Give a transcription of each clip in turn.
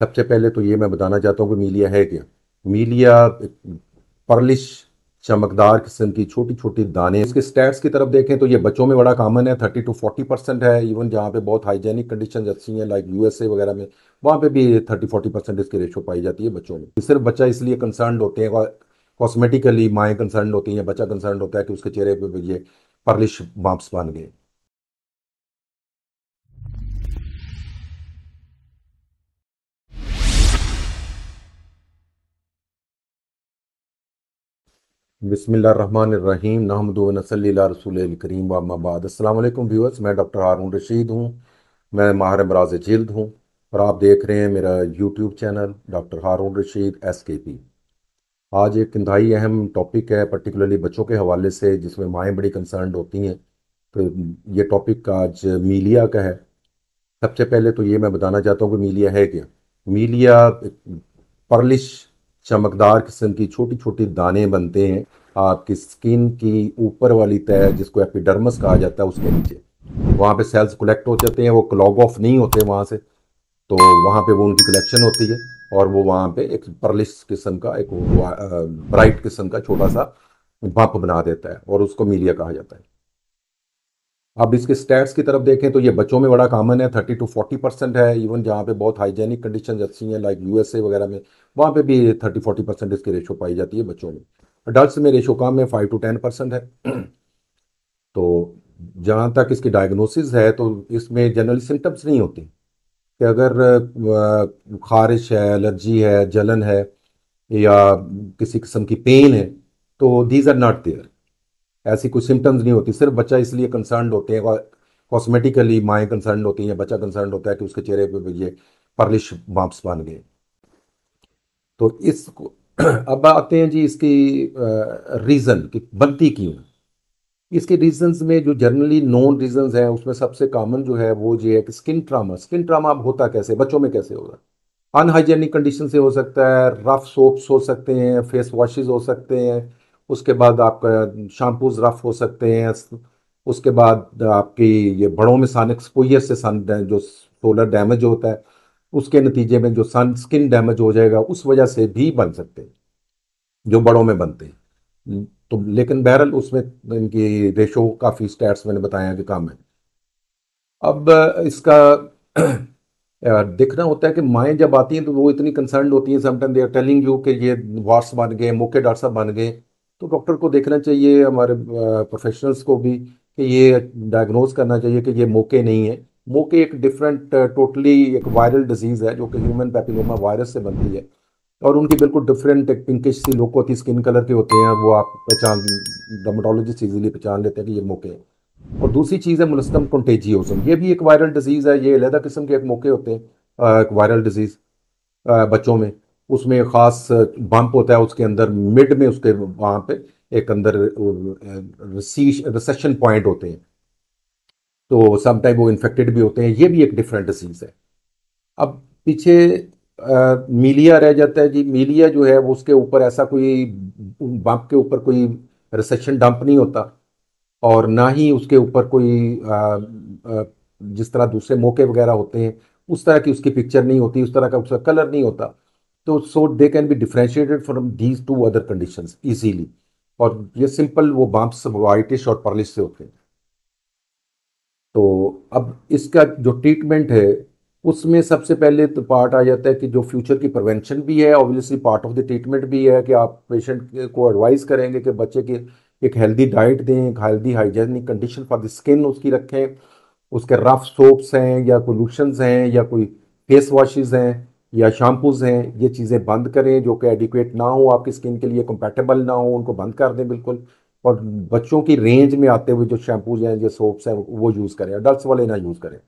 सबसे पहले तो ये मैं बताना चाहता हूँ कि मीलिया है क्या। मीलिया एक पर्लिश चमकदार किस्म की छोटी छोटी दाने। इसके स्टैट्स की तरफ देखें तो ये बच्चों में बड़ा कॉमन है, 30 to 40% है। इवन जहाँ पे बहुत हाइजेनिक कंडीशन अच्छी हैं लाइक यूएसए वगैरह में, वहाँ पे भी 30-40% इसकी रेशो पाई जाती है बच्चों में। सिर्फ बच्चा इसलिए कंसर्न होते हैं, कॉस्मेटिकली माएँ कंसर्न होती हैं, बच्चा कंसर्न होता है कि उसके चेहरे पे ये पर्लिश बम्प्स बन गए। बिस्मिल्लाहिर्रहमानिर्रहीम नहमदु व नसल्ली अला रसूलिल करीम व अम्मा बाद। अस्सलाम वालेकुम व्यूअर्स, मैं डॉक्टर हारून रशीद हूँ। मैं माहिर अमराज जिल्द हूँ और आप देख रहे हैं मेरा यूट्यूब चैनल डॉक्टर हारून रशीद SKP। आज एक इंतहाई अहम टॉपिक है, पर्टिकुलरली बच्चों के हवाले से, जिसमें माएँ बड़ी कंसर्न होती हैं। तो ये टॉपिक आज मीलिया का है। सबसे पहले तो ये मैं बताना चाहता हूँ कि मीलिया है क्या। मीलिया एक पर्लिश चमकदार किस्म की छोटी छोटी दाने बनते हैं आपकी स्किन की ऊपर वाली तह, जिसको एपिडर्मिस कहा जाता है, उसके नीचे। वहाँ पे सेल्स कलेक्ट हो जाते हैं, वो क्लॉग ऑफ नहीं होते वहाँ से। तो वहाँ पे वो उनकी कलेक्शन होती है और वो वहाँ पे एक पर्लिश किस्म का, एक ब्राइट किस्म का छोटा सा बम्प बना देता है और उसको मीलिया कहा जाता है। अब इसके स्टैट्स की तरफ देखें तो ये बच्चों में बड़ा कॉमन है, 30 to 40% है। इवन जहाँ पे बहुत हाइजेनिक कंडीशन अच्छी हैं लाइक यूएसए वगैरह में, वहाँ पे भी 30-40% इसकी रेशो पाई जाती है बच्चों में। अडल्ट में रेशो कम है, 5 to 10% है। तो जहाँ तक इसकी डायग्नोसिस है तो इसमें जनरली सिम्टम्स नहीं होती कि अगर खारिश है, एलर्जी है, जलन है या किसी किस्म की पेन है, तो दीज आर नॉट देयर। ऐसी कोई सिम्टम्स नहीं होती। सिर्फ बच्चा इसलिए कंसर्न होते हैं, कॉस्मेटिकली माएँ कंसर्न होती हैं, बच्चा कंसर्न होता है कि उसके चेहरे पे ये पर्लिश बम्प्स बन गए। तो इसको अब आते हैं जी इसकी रीज़न कि बनती क्यों है। इसके रीजंस में जो जनरली नोन रीजंस हैं, उसमें सबसे कॉमन जो है वो ये है कि स्किन ट्रामा। स्किन ट्रामा अब होता कैसे, बच्चों में कैसे होगा। अनहाइजेनिक कंडीशन से हो सकता है, रफ सोप्स हो सकते हैं, फेस वॉशेस हो सकते हैं, उसके बाद आपका शैम्पूज रफ हो सकते हैं, उसके बाद आपकी ये बड़ों में सन एक्सपोजर से सन जो सोलर डैमेज होता है, उसके नतीजे में जो सन स्किन डैमेज हो जाएगा, उस वजह से भी बन सकते हैं, जो बड़ों में बनते हैं। तो लेकिन बहरहाल उसमें इनकी रेशो काफ़ी स्टैट्स मैंने बताया कि कम है। अब इसका देखना होता है कि माएँ जब आती हैं तो वो इतनी कंसर्न होती हैं, sometime they are telling you कि ये वार्स बन गए, मोके डॉक्टर साहब बन गए। तो डॉक्टर को देखना चाहिए, हमारे प्रोफेशनल्स को भी, कि ये डायग्नोज करना चाहिए कि ये मोके नहीं है। मोके एक डिफरेंट टोटली एक वायरल डिजीज़ है जो कि ह्यूमन पैपिलोमा वायरस से बनती है और उनकी बिल्कुल डिफरेंट एक पिंकिश सी लुक होती है, स्किन कलर के होते हैं, वो आप पहचान, डर्माटोलॉजिस्ट इजीली पहचान लेते हैं कि ये मोके हैं। और दूसरी चीज़ है मुलस्तम कंटेजियोसम, ये भी एक वायरल डिजीज़ है। ये अलहदा किस्म के एक मौके होते हैं, एक वायरल डिजीज़ बच्चों में। उसमें ख़ास बम्प होता है उसके अंदर, मिड में उसके वहाँ पे एक अंदर रिसेशन पॉइंट होते हैं, तो समटाइम वो इन्फेक्टेड भी होते हैं। ये भी एक डिफरेंट डिजीज़ है। अब पीछे मीलिया रह जाता है जी। मीलिया जो है वो उसके ऊपर ऐसा कोई बम्प के ऊपर कोई रिसेशन डंप नहीं होता और ना ही उसके ऊपर कोई जिस तरह दूसरे मौके वगैरह होते हैं उस तरह की उसकी पिक्चर नहीं होती, उस तरह का उसका कलर नहीं होता। तो so they can be differentiated from these two other conditions easily. और ये सिंपल वो बम्प्स वाइटिश और पर्लिश से होते हैं। तो अब इसका जो ट्रीटमेंट है उसमें सबसे पहले तो पार्ट आ जाता है कि जो फ्यूचर की प्रिवेंशन भी है, obviously part of the treatment भी है कि आप पेशेंट को एडवाइस करेंगे कि बच्चे की एक हेल्दी डाइट दें, एक healthy hygienic condition for the skin उसकी रखें। उसके रफ सोप्स हैं या कोई लोशंस हैं या कोई फेस वॉशेस हैं या शैम्पूज हैं, ये चीज़ें बंद करें जो कि एडिक्वेट ना हो, आपकी स्किन के लिए कंपेटेबल ना हो, उनको बंद कर दें बिल्कुल। और बच्चों की रेंज में आते हुए जो शैम्पूज हैं, जो सोप्स हैं, वो यूज़ करें, अडल्ट्स वाले ना यूज़ करें।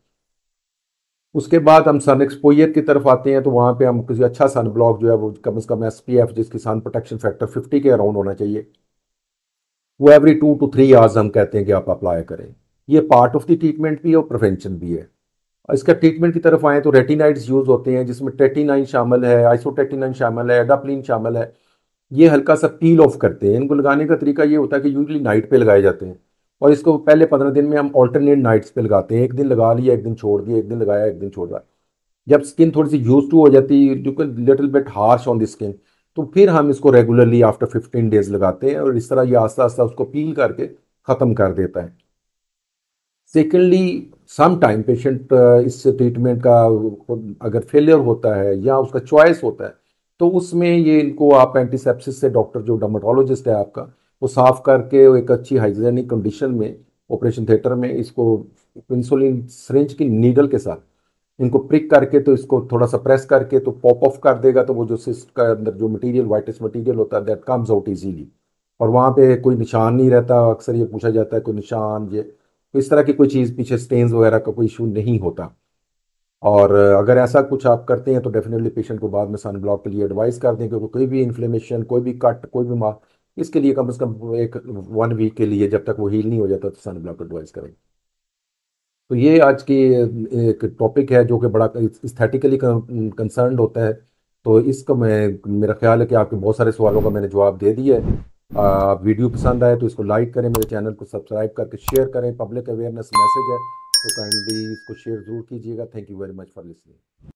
उसके बाद हम सन एक्सपोजर की तरफ आते हैं, तो वहाँ पे हम किसी अच्छा सन ब्लॉक जो है वो कम से कम SPF, जिसकी सन प्रोटेक्शन फैक्टर 50 के अराउंड होना चाहिए, वो एवरी 2 to 3 आवर्स हम कहते हैं कि आप अप्लाई करें। ये पार्ट ऑफ द ट्रीटमेंट भी है और प्रिवेंशन भी है। इसका ट्रीटमेंट की तरफ आए तो रेटिनाइड्स यूज़ होते हैं, जिसमें टेटिनाइन शामिल है, आइसोटेटिनाइन शामिल है, एडाप्लिन शामिल है। ये हल्का सा पील ऑफ करते हैं। इनको लगाने का तरीका ये होता है कि यूजली नाइट पे लगाए जाते हैं और इसको पहले 15 दिन में हम ऑल्टरनेट नाइट्स पे लगाते हैं। एक दिन लगा लिया, एक दिन छोड़ दिया, एक दिन लगाया, एक दिन छोड़ दिया। जब स्किन थोड़ी सी यूज टू हो जाती है, little bit harsh on the skin, तो फिर हम इसको रेगुलरली आफ्टर 15 डेज लगाते हैं और इस तरह ये आस्ता आस्ता उसको पील करके ख़त्म कर देता है। सेकेंडली, सम टाइम पेशेंट इस ट्रीटमेंट का अगर फेलियर होता है या उसका चॉइस होता है, तो उसमें ये इनको आप एंटीसेप्सिस से, डॉक्टर जो डर्माटोलॉजिस्ट है आपका, वो साफ करके एक अच्छी हाइजीनिक कंडीशन में ऑपरेशन थिएटर में इसको इंसुलिन सिरिंज की नीडल के साथ इनको प्रिक करके, तो इसको थोड़ा सा प्रेस करके तो पॉप ऑफ कर देगा, तो वो जो सिस्ट का अंदर जो मटेरियल, वाइटस मटेरियल होता है, दैट कम्स आउट इजीली। और वहाँ पे कोई निशान नहीं रहता। अक्सर ये पूछा जाता है कोई निशान, ये तो इस तरह की कोई चीज़ पीछे स्टेन्स वगैरह का कोई इशू नहीं होता। और अगर ऐसा कुछ आप करते हैं तो डेफिनेटली पेशेंट को बाद में सन ब्लॉक के लिए एडवाइस कर दें, क्योंकि कोई भी इन्फ्लेमेशन, कोई भी कट, कोई भी मार्क, इसके लिए कम से कम एक 1 वीक के लिए, जब तक वो हील नहीं हो जाता, तो सन ब्लॉक एडवाइस करें। तो ये आज की एक टॉपिक है जो कि बड़ा इस्थेटिकली कंसर्न्ड होता है। तो इसका मैं, मेरा ख्याल है कि आपके बहुत सारे सवालों का मैंने जवाब दे दिया है। वीडियो पसंद आए तो इसको लाइक करें, मेरे चैनल को सब्सक्राइब करके शेयर करें। पब्लिक अवेयरनेस मैसेज है, तो काइंडली इसको शेयर ज़रूर कीजिएगा। Thank you very much for listening.